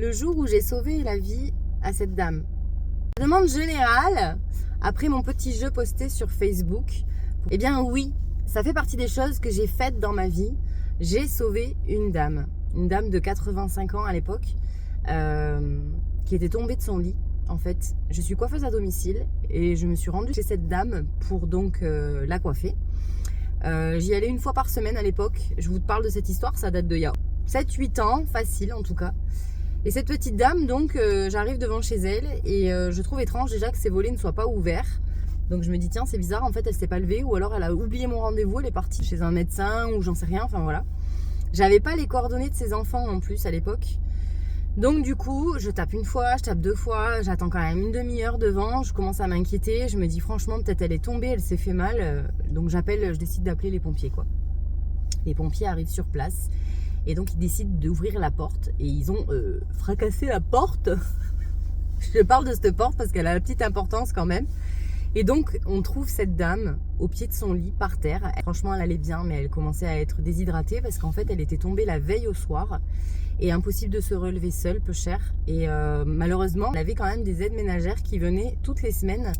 Le jour où j'ai sauvé la vie à cette dame. Demande générale, après mon petit jeu posté sur Facebook, eh bien oui, ça fait partie des choses que j'ai faites dans ma vie. J'ai sauvé une dame de 85 ans à l'époque, qui était tombée de son lit. En fait, je suis coiffeuse à domicile et je me suis rendue chez cette dame pour donc la coiffer. J'y allais une fois par semaine à l'époque. Je vous parle de cette histoire, ça date de il y a 7-8 ans, facile en tout cas. Et cette petite dame, donc, j'arrive devant chez elle et je trouve étrange déjà que ses volets ne soient pas ouverts. Donc je me dis, tiens, c'est bizarre, en fait, elle s'est pas levée ou alors elle a oublié mon rendez-vous, elle est partie chez un médecin ou j'en sais rien, enfin voilà. J'avais pas les coordonnées de ses enfants en plus à l'époque. Donc du coup, je tape une fois, je tape deux fois, j'attends quand même une demi-heure devant, je commence à m'inquiéter, je me dis franchement, peut-être elle est tombée, elle s'est fait mal. Donc je décide d'appeler les pompiers, quoi. Les pompiers arrivent sur place. Et donc ils décident d'ouvrir la porte et ils ont fracassé la porte. Je parle de cette porte parce qu'elle a la petite importance quand même. Et donc on trouve cette dame au pied de son lit par terre. Franchement elle allait bien mais elle commençait à être déshydratée parce qu'en fait elle était tombée la veille au soir. Et impossible de se relever seule, peu cher. Et malheureusement elle avait quand même des aides ménagères qui venaient toutes les semaines,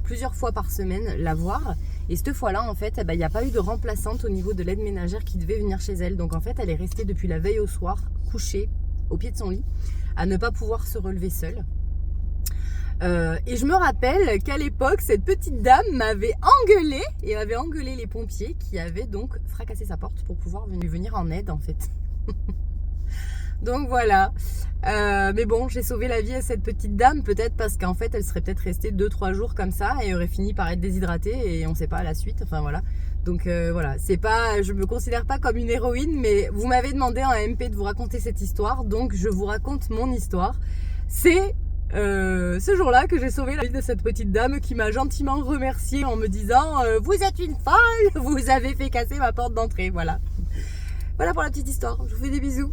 plusieurs fois par semaine, la voir. Et cette fois-là, en fait, il n'y a pas eu de remplaçante au niveau de l'aide ménagère qui devait venir chez elle. Donc en fait, elle est restée depuis la veille au soir, couchée au pied de son lit, à ne pas pouvoir se relever seule. Et je me rappelle qu'à l'époque, cette petite dame m'avait engueulée et avait engueulé les pompiers qui avaient donc fracassé sa porte pour pouvoir venir en aide, en fait. Donc voilà, mais bon, j'ai sauvé la vie à cette petite dame, peut-être parce qu'en fait elle serait peut-être restée 2-3 jours comme ça et aurait fini par être déshydratée et on sait pas à la suite, enfin voilà. Donc voilà, c'est pas, je me considère pas comme une héroïne, mais vous m'avez demandé en MP de vous raconter cette histoire, donc je vous raconte mon histoire. C'est ce jour-là que j'ai sauvé la vie de cette petite dame qui m'a gentiment remerciée en me disant vous êtes une folle, vous avez fait casser ma porte d'entrée, voilà. Voilà pour la petite histoire, je vous fais des bisous.